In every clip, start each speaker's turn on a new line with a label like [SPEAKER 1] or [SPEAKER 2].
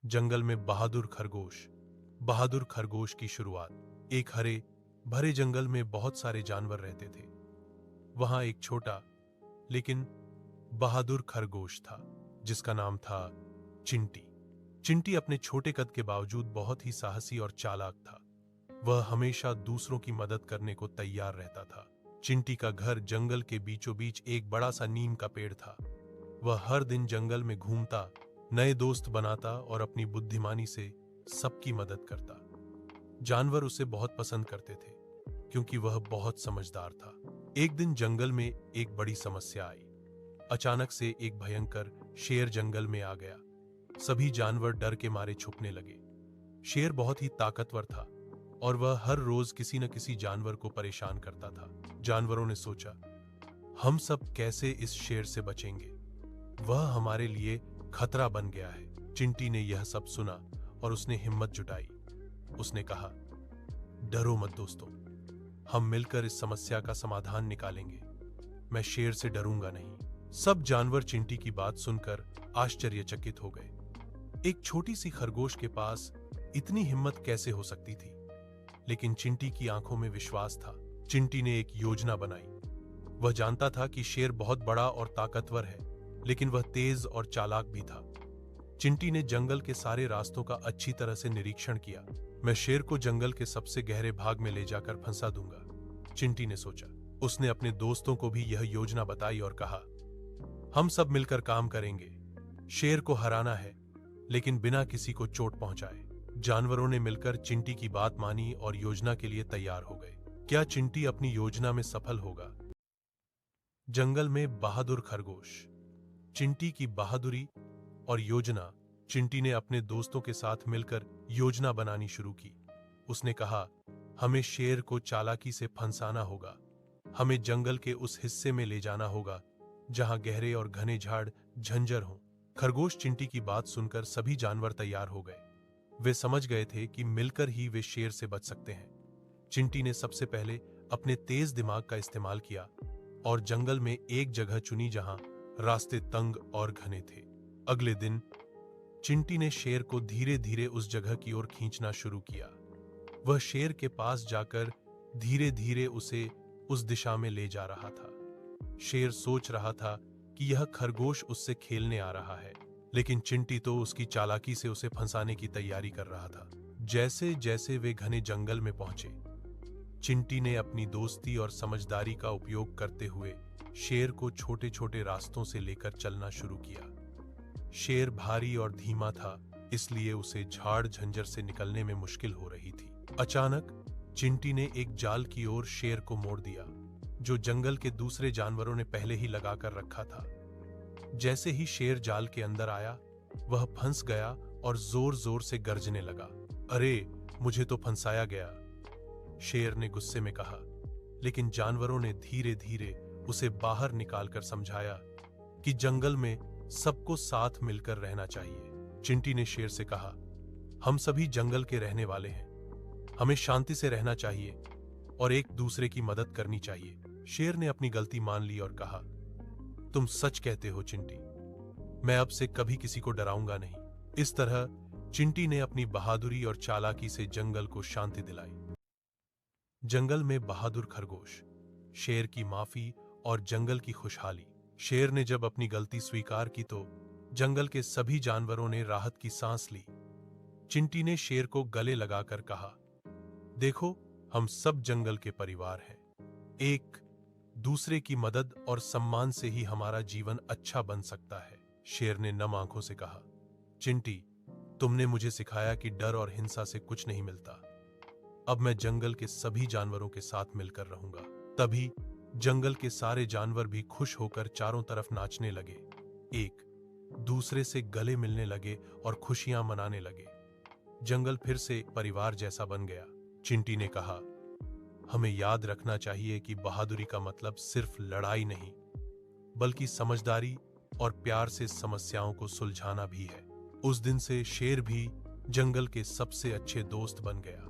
[SPEAKER 1] जंगल में बहादुर खरगोश की शुरुआत। एक हरे भरे जंगल में बहुत सारे जानवर रहते थे। वहां एक छोटा लेकिन बहादुर खरगोश था जिसका नाम था चिंटी। चिंटी अपने छोटे कद के बावजूद बहुत ही साहसी और चालाक था। वह हमेशा दूसरों की मदद करने को तैयार रहता था। चिंटी का घर जंगल के बीचों बीच एक बड़ा सा नीम का पेड़ था। वह हर दिन जंगल में घूमता, नए दोस्त बनाता और अपनी बुद्धिमानी से सबकी मदद करता। जानवर उसे बहुत पसंद करते थे क्योंकि वह बहुत समझदार था। एक दिन जंगल में एक बड़ी समस्या आई। अचानक से एक भयंकर शेर जंगल में आ गया। सभी जानवर डर के मारे छुपने लगे। शेर बहुत ही ताकतवर था और वह हर रोज किसी न किसी जानवर को परेशान करता था। जानवरों ने सोचा, हम सब कैसे इस शेर से बचेंगे? वह हमारे लिए खतरा बन गया है। चिंटी ने यह सब सुना और उसने हिम्मत जुटाई। उसने कहा, डरो मत दोस्तों, हम मिलकर इस समस्या का समाधान निकालेंगे। मैं शेर से डरूंगा नहीं। सब जानवर चिंटी की बात सुनकर आश्चर्यचकित हो गए। एक छोटी सी खरगोश के पास इतनी हिम्मत कैसे हो सकती थी? लेकिन चिंटी की आंखों में विश्वास था। चिंटी ने एक योजना बनाई। वह जानता था कि शेर बहुत बड़ा और ताकतवर है, लेकिन वह तेज और चालाक भी था। चिंटी ने जंगल के सारे रास्तों का अच्छी तरह से निरीक्षण किया। मैं शेर को जंगल के सबसे गहरे भाग में ले जाकर फंसा दूंगा, चिंटी ने सोचा। उसने अपने दोस्तों को भी यह योजना बताई और कहा, हम सब मिलकर काम करेंगे। शेर को हराना है, लेकिन बिना किसी को चोट पहुंचाए। जानवरों ने मिलकर चिंटी की बात मानी और योजना के लिए तैयार हो गए। क्या चिंटी अपनी योजना में सफल होगा? जंगल में बहादुर खरगोश। चिंटी की बहादुरी और योजना। चिंटी ने अपने दोस्तों के साथ मिलकर योजना बनानी शुरू की। उसने कहा, हमें शेर को चालाकी से फंसाना होगा। हमें जंगल के उस हिस्से में ले जाना होगा जहां गहरे और घने झाड़ झंझर हों। खरगोश चिंटी की बात सुनकर सभी जानवर तैयार हो गए। वे समझ गए थे कि मिलकर ही वे शेर से बच सकते हैं। चिंटी ने सबसे पहले अपने तेज दिमाग का इस्तेमाल किया और जंगल में एक जगह चुनी जहां रास्ते तंग और घने थे। अगले दिन चिंटी ने शेर को धीरे धीरे उस जगह की ओर खींचना शुरू किया। वह शेर के पास जाकर धीरे धीरे उसे उस दिशा में ले जा रहा था। शेर सोच रहा था कि यह खरगोश उससे खेलने आ रहा है, लेकिन चिंटी तो उसकी चालाकी से उसे फंसाने की तैयारी कर रहा था। जैसे जैसे वे घने जंगल में पहुंचे, चिंटी ने अपनी दोस्ती और समझदारी का उपयोग करते हुए शेर को छोटे छोटे रास्तों से लेकर चलना शुरू किया। शेर भारी और धीमा था, इसलिए उसे झाड़ झंझर से निकलने में मुश्किल हो रही थी। अचानक चिंटी ने एक जाल की ओर शेर को मोड़ दिया, जो जंगल के दूसरे जानवरों ने पहले ही लगाकर रखा था। जैसे ही शेर जाल के अंदर आया, वह फंस गया और जोर जोर से गरजने लगा। अरे, मुझे तो फंसाया गया, शेर ने गुस्से में कहा। लेकिन जानवरों ने धीरे धीरे उसे बाहर निकालकर समझाया कि जंगल में सबको साथ मिलकर रहना चाहिए। चिंटी ने शेर से कहा, हम सभी जंगल के रहने वाले हैं, हमें शांति से रहना चाहिए और एक दूसरे की मदद करनी चाहिए। शेर ने अपनी गलती मान ली और कहा, तुम सच कहते हो चिंटी, मैं अब से कभी किसी को डराऊंगा नहीं। इस तरह चिंटी ने अपनी बहादुरी और चालाकी से जंगल को शांति दिलाई। जंगल में बहादुर खरगोश, शेर की माफी और जंगल की खुशहाली। शेर ने जब अपनी गलती स्वीकार की तो जंगल के सभी जानवरों ने राहत की सांस ली। चिंटी ने शेर को गले लगाकर कहा, देखो, हम सब जंगल के परिवार हैं। एक दूसरे की मदद और सम्मान से ही हमारा जीवन अच्छा बन सकता है। शेर ने नम आंखों से कहा, चिंटी, तुमने मुझे सिखाया कि डर और हिंसा से कुछ नहीं मिलता। अब मैं जंगल के सभी जानवरों के साथ मिलकर रहूंगा। तभी जंगल के सारे जानवर भी खुश होकर चारों तरफ नाचने लगे, एक दूसरे से गले मिलने लगे और खुशियां मनाने लगे। जंगल फिर से एक परिवार जैसा बन गया। चिंटी ने कहा, हमें याद रखना चाहिए कि बहादुरी का मतलब सिर्फ लड़ाई नहीं, बल्कि समझदारी और प्यार से समस्याओं को सुलझाना भी है। उस दिन से शेर भी जंगल के सबसे अच्छे दोस्त बन गया।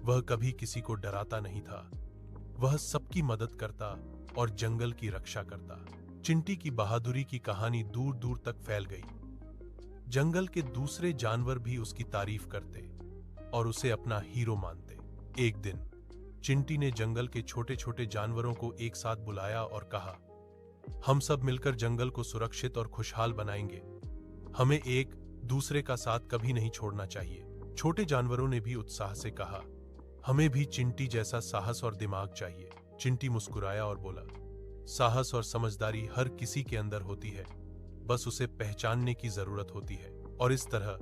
[SPEAKER 1] वह कभी किसी को डराता नहीं था, वह सबकी मदद करता और जंगल की रक्षा करता। चिंटी की बहादुरी की कहानी दूर दूर तक फैल गई जंगल के दूसरे जानवर भी उसकी तारीफ करते और उसे अपना हीरो मानते। एक दिन चिंटी ने जंगल के छोटे छोटे जानवरों को एक साथ बुलाया और कहा, हम सब मिलकर जंगल को सुरक्षित और खुशहाल बनाएंगे। हमें एक दूसरे का साथ कभी नहीं छोड़ना चाहिए। छोटे जानवरों ने भी उत्साह से कहा, हमें भी चिंटी जैसा साहस और दिमाग चाहिए। चिंटी मुस्कुराया और बोला, साहस और समझदारी हर किसी के अंदर होती है, बस उसे पहचानने की जरूरत होती है। और इस तरह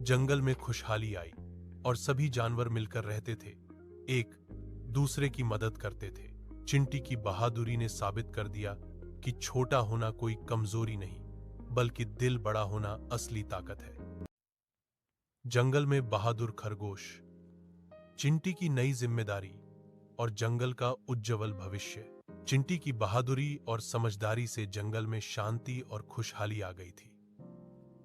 [SPEAKER 1] जंगल में खुशहाली आई और सभी जानवर मिलकर रहते थे, एक दूसरे की मदद करते थे। चिंटी की बहादुरी ने साबित कर दिया कि छोटा होना कोई कमजोरी नहीं, बल्कि दिल बड़ा होना असली ताकत है। जंगल में बहादुर खरगोश। चिंटी की नई जिम्मेदारी और जंगल का उज्जवल भविष्य। चिंटी की बहादुरी और समझदारी से जंगल में शांति और खुशहाली आ गई थी।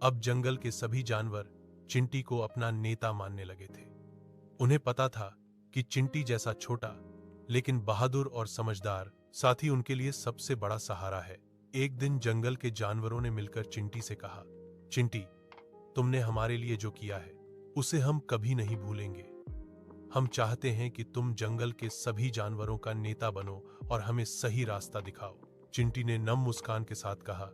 [SPEAKER 1] अब जंगल के सभी जानवर चिंटी को अपना नेता मानने लगे थे। उन्हें पता था कि चिंटी जैसा छोटा लेकिन बहादुर और समझदार साथी उनके लिए सबसे बड़ा सहारा है। एक दिन जंगल के जानवरों ने मिलकर चिंटी से कहा, चिंटी, तुमने हमारे लिए जो किया है उसे हम कभी नहीं भूलेंगे। हम चाहते हैं कि तुम जंगल के सभी जानवरों का नेता बनो और हमें सही रास्ता दिखाओ। चिंटी ने नम मुस्कान के साथ कहा,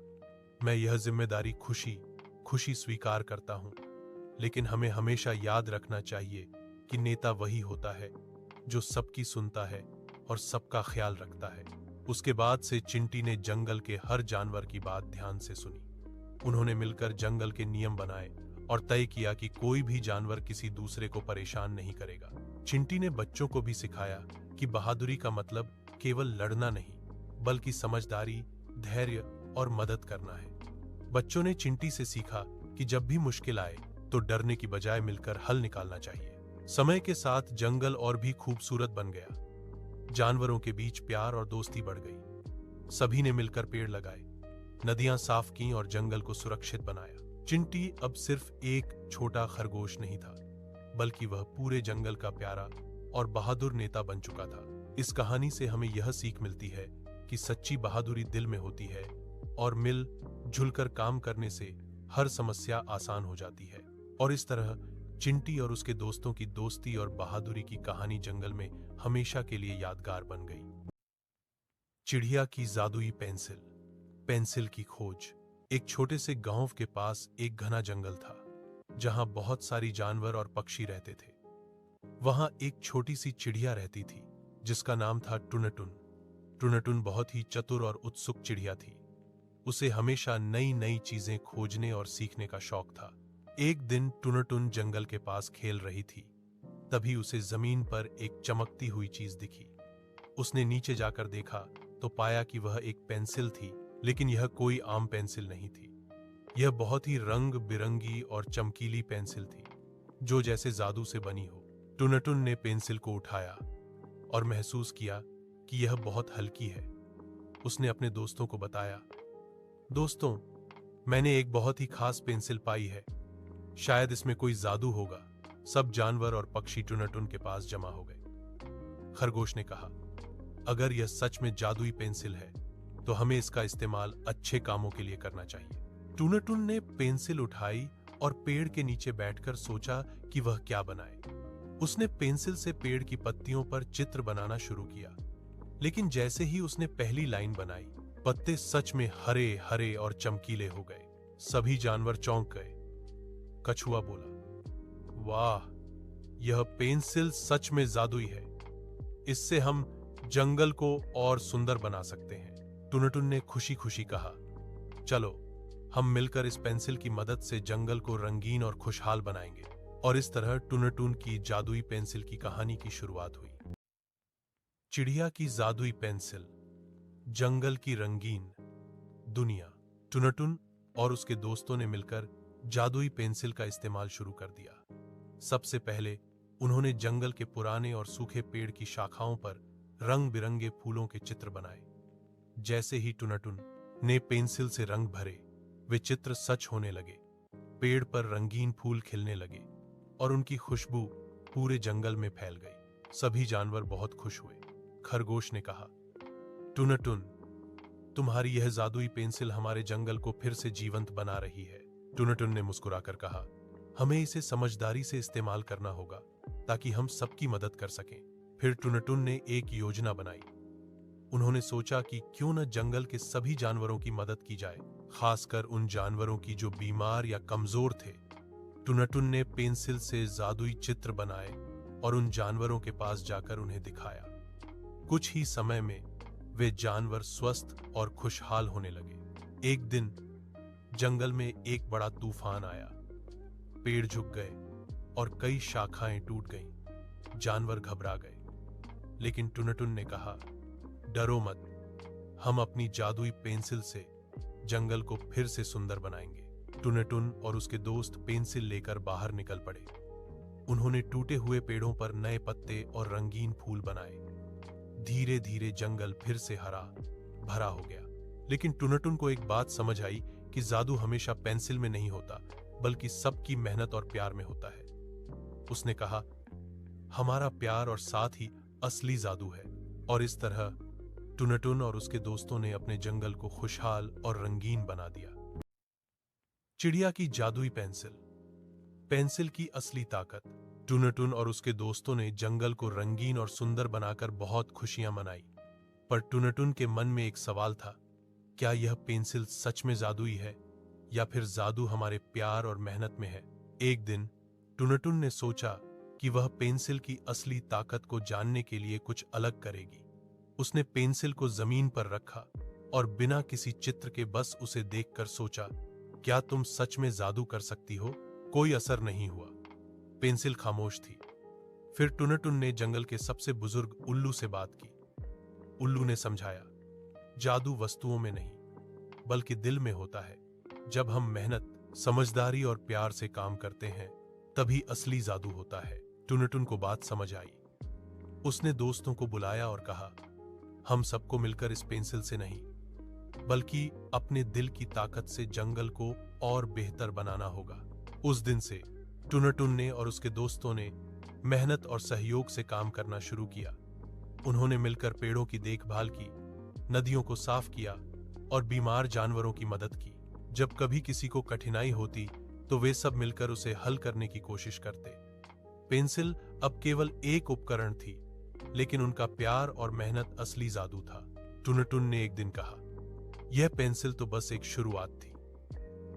[SPEAKER 1] मैं यह जिम्मेदारी खुशी स्वीकार करता हूं, लेकिन हमें हमेशा याद रखना चाहिए कि नेता वही होता है जो सबकी सुनता है और सबका ख्याल रखता है। उसके बाद से चिंटी ने जंगल के हर जानवर की बात ध्यान से सुनी। उन्होंने मिलकर जंगल के नियम बनाए और तय किया कि कोई भी जानवर किसी दूसरे को परेशान नहीं करेगा। चिंटी ने बच्चों को भी सिखाया कि बहादुरी का मतलब केवल लड़ना नहीं, बल्कि समझदारी, धैर्य और मदद करना है। बच्चों ने चिंटी से सीखा कि जब भी मुश्किल आए तो डरने की बजाय मिलकर हल निकालना चाहिए। समय के साथ जंगल और भी खूबसूरत बन गया। जानवरों के बीच प्यार और दोस्ती बढ़ गई। सभी ने मिलकर पेड़ लगाए, नदियां साफ की और जंगल को सुरक्षित बनाया। चिंटी अब सिर्फ एक छोटा खरगोश नहीं था, बल्कि वह पूरे जंगल का प्यारा और बहादुर नेता बन चुका था। इस कहानी से हमें यह सीख मिलती है कि सच्ची बहादुरी दिल में होती है और मिल जुलकर काम करने से हर समस्या आसान हो जाती है। और इस तरह चिंटी और उसके दोस्तों की दोस्ती और बहादुरी की कहानी जंगल में हमेशा के लिए यादगार बन गई। चिड़िया की जादुई पेंसिल। पेंसिल की खोज। एक छोटे से गांव के पास एक घना जंगल था, जहां बहुत सारी जानवर और पक्षी रहते थे। वहां एक छोटी सी चिड़िया रहती थी, जिसका नाम था टुनटुन। टुनटुन बहुत ही चतुर और उत्सुक चिड़िया थी। उसे हमेशा नई नई चीजें खोजने और सीखने का शौक था। एक दिन टुनटुन जंगल के पास खेल रही थी। तभी उसे जमीन पर एक चमकती हुई चीज दिखी। उसने नीचे जाकर देखा तो पाया कि वह एक पेंसिल थी, लेकिन यह कोई आम पेंसिल नहीं थी। यह बहुत ही रंग बिरंगी और चमकीली पेंसिल थी, जो जैसे जादू से बनी हो। टुनटुन ने पेंसिल को उठाया और महसूस किया कि यह बहुत हल्की है। उसने अपने दोस्तों को बताया, दोस्तों, मैंने एक बहुत ही खास पेंसिल पाई है, शायद इसमें कोई जादू होगा। सब जानवर और पक्षी टुनटुन के पास जमा हो गए। खरगोश ने कहा, अगर यह सच में जादुई पेंसिल है तो हमें इसका इस्तेमाल अच्छे कामों के लिए करना चाहिए। टुनटुन ने पेंसिल उठाई और पेड़ के नीचे बैठकर सोचा कि वह क्या बनाए। उसने पेंसिल से पेड़ की पत्तियों पर चित्र बनाना शुरू किया, लेकिन जैसे ही उसने पहली लाइन बनाई, पत्ते सच में हरे हरे और चमकीले हो गए। सभी जानवर चौंक गए। कछुआ बोला, वाह, यह पेंसिल सच में जादुई है। इससे हम जंगल को और सुंदर बना सकते हैं। टुनटुन ने खुशी खुशी कहा, चलो हम मिलकर इस पेंसिल की मदद से जंगल को रंगीन और खुशहाल बनाएंगे। और इस तरह टुनटुन की जादुई पेंसिल की कहानी की शुरुआत हुई। चिड़िया की जादुई पेंसिल, जंगल की रंगीन दुनिया। टुनटुन और उसके दोस्तों ने मिलकर जादुई पेंसिल का इस्तेमाल शुरू कर दिया। सबसे पहले उन्होंने जंगल के पुराने और सूखे पेड़ की शाखाओं पर रंग बिरंगे फूलों के चित्र बनाए। जैसे ही टुनटुन ने पेंसिल से रंग भरे, वे चित्र सच होने लगे। पेड़ पर रंगीन फूल खिलने लगे और उनकी खुशबू पूरे जंगल में फैल गई। सभी जानवर बहुत खुश हुए। खरगोश ने कहा, टुनटुन, तुम्हारी यह जादुई पेंसिल हमारे जंगल को फिर से जीवंत बना रही है। टुनटुन ने मुस्कुराकर कहा, हमें इसे समझदारी से इस्तेमाल करना होगा ताकि हम सबकी मदद कर सकें। फिर टुनटुन ने एक योजना बनाई। उन्होंने सोचा कि क्यों न जंगल के सभी जानवरों की मदद की जाए, खासकर उन जानवरों की जो बीमार या कमजोर थे। टुनटुन ने पेंसिल से जादुई चित्र बनाए और उन जानवरों के पास जाकर उन्हें दिखाया। कुछ ही समय में वे जानवर स्वस्थ और खुशहाल होने लगे। एक दिन जंगल में एक बड़ा तूफान आया। पेड़ झुक गए और कई शाखाएं टूट गईं। जानवर घबरा गए, लेकिन टुनटुन ने कहा, डरो मत, हम अपनी जादुई पेंसिल से जंगल को फिर से सुंदर बनाएंगे। टुनटुन और उसके दोस्त पेंसिल लेकर बाहर निकल पड़े। उन्होंने टूटे हुए पेड़ों पर नए पत्ते और रंगीन फूल बनाए। धीरे धीरे जंगल फिर से हरा भरा हो गया। लेकिन टुनटुन को एक बात समझ आई कि जादू हमेशा पेंसिल में नहीं होता, बल्कि सबकी मेहनत और प्यार में होता है। उसने कहा, हमारा प्यार और साथ ही असली जादू है। और इस तरह टुनटुन और उसके दोस्तों ने अपने जंगल को खुशहाल और रंगीन बना दिया। चिड़िया की जादुई पेंसिल। पेंसिल की असली ताकत। टुनटुन और उसके दोस्तों ने जंगल को रंगीन और सुंदर बनाकर बहुत खुशियां मनाई। पर टुनटुन के मन में एक सवाल था, क्या यह पेंसिल सच में जादुई है या फिर जादू हमारे प्यार और मेहनत में है? एक दिन टुनटुन ने सोचा कि वह पेंसिल की असली ताकत को जानने के लिए कुछ अलग करेगी। उसने पेंसिल को जमीन पर रखा और बिना किसी चित्र के बस उसे देखकर सोचा, क्या तुम सच में जादू कर सकती हो? कोई असर नहीं हुआ। पेंसिल खामोश थी। फिर टुनटुन ने जंगल के सबसे बुजुर्ग उल्लू से बात की। उल्लू ने समझाया, जादू वस्तुओं में नहीं, बल्कि दिल में होता है। जब हम मेहनत, समझदारी और प्यार से काम करते हैं, तभी असली जादू होता है। टुनटुन को बात समझ आई। उसने दोस्तों को बुलाया और कहा, हम सबको मिलकर इस पेंसिल से नहीं, बल्कि अपने दिल की ताकत से जंगल को और बेहतर बनाना होगा। उस दिन से टुनटुन ने और उसके दोस्तों ने मेहनत और सहयोग से काम करना शुरू किया। उन्होंने मिलकर पेड़ों की देखभाल की, नदियों को साफ किया और बीमार जानवरों की मदद की। जब कभी किसी को कठिनाई होती तो वे सब मिलकर उसे हल करने की कोशिश करते। पेंसिल अब केवल एक उपकरण थी, लेकिन उनका प्यार और मेहनत असली जादू था। टुनटुन ने एक दिन कहा, यह पेंसिल तो बस एक शुरुआत थी,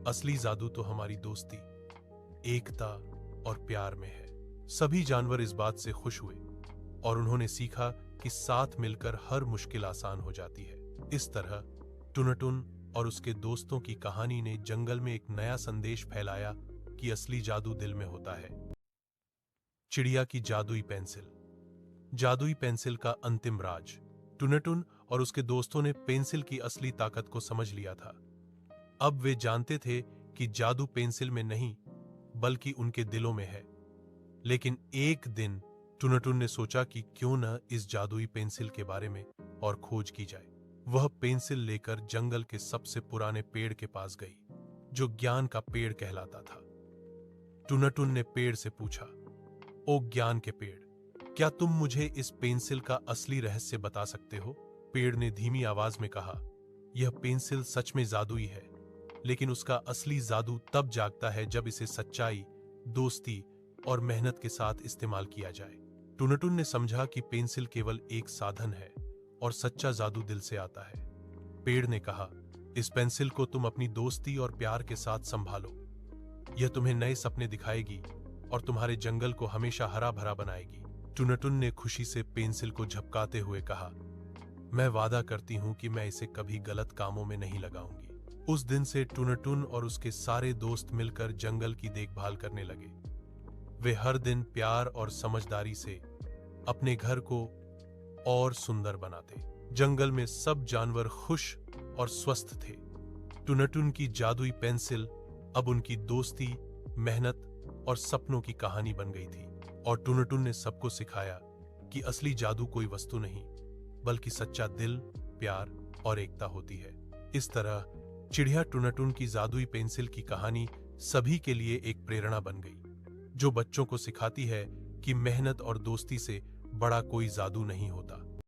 [SPEAKER 1] असली जादू तो हमारी दोस्ती, एकता और प्यार में है। सभी जानवर इस बात से खुश हुए और उन्होंने सीखा कि साथ मिलकर हर मुश्किल आसान हो जाती है। इस तरह टुनटुन और उसके दोस्तों की कहानी ने जंगल में एक नया संदेश फैलाया कि असली जादू दिल में होता है। चिड़िया की जादुई पेंसिल। जादुई पेंसिल का अंतिम राज। टुनटुन और उसके दोस्तों ने पेंसिल की असली ताकत को समझ लिया था। अब वे जानते थे कि जादू पेंसिल में नहीं, बल्कि उनके दिलों में है। लेकिन एक दिन टुनटुन ने सोचा कि क्यों न इस जादुई पेंसिल के बारे में और खोज की जाए। वह पेंसिल लेकर जंगल के सबसे पुराने पेड़ के पास गई, जो ज्ञान का पेड़ कहलाता था। टुनटुन ने पेड़ से पूछा, ओ ज्ञान के पेड़, क्या तुम मुझे इस पेंसिल का असली रहस्य बता सकते हो? पेड़ ने धीमी आवाज में कहा, यह पेंसिल सच में जादुई है, लेकिन उसका असली जादू तब जागता है जब इसे सच्चाई, दोस्ती और मेहनत के साथ इस्तेमाल किया जाए। टुनटुन ने समझा कि पेंसिल केवल एक साधन है और सच्चा जादू दिल से आता है। पेड़ ने कहा, इस पेंसिल को तुम अपनी दोस्ती और प्यार के साथ संभालो। यह तुम्हें नए सपने दिखाएगी और तुम्हारे जंगल को हमेशा हरा भरा बनाएगी। टुनटुन ने खुशी से पेंसिल को झपकाते हुए कहा, मैं वादा करती हूं कि मैं इसे कभी गलत कामों में नहीं लगाऊंगी। उस दिन से टुनटुन और उसके सारे दोस्त मिलकर जंगल की देखभाल करने लगे। वे हर दिन प्यार और समझदारी से अपने घर को और सुंदर बनाते। जंगल में सब जानवर खुश और स्वस्थ थे। टुनटुन की जादुई पेंसिल अब उनकी दोस्ती, मेहनत और सपनों की कहानी बन गई थी। और टुनटुन ने सबको सिखाया कि असली जादू कोई वस्तु नहीं, बल्कि सच्चा दिल, प्यार और एकता होती है। इस तरह चिड़िया टुनटुन की जादुई पेंसिल की कहानी सभी के लिए एक प्रेरणा बन गई, जो बच्चों को सिखाती है कि मेहनत और दोस्ती से बड़ा कोई जादू नहीं होता।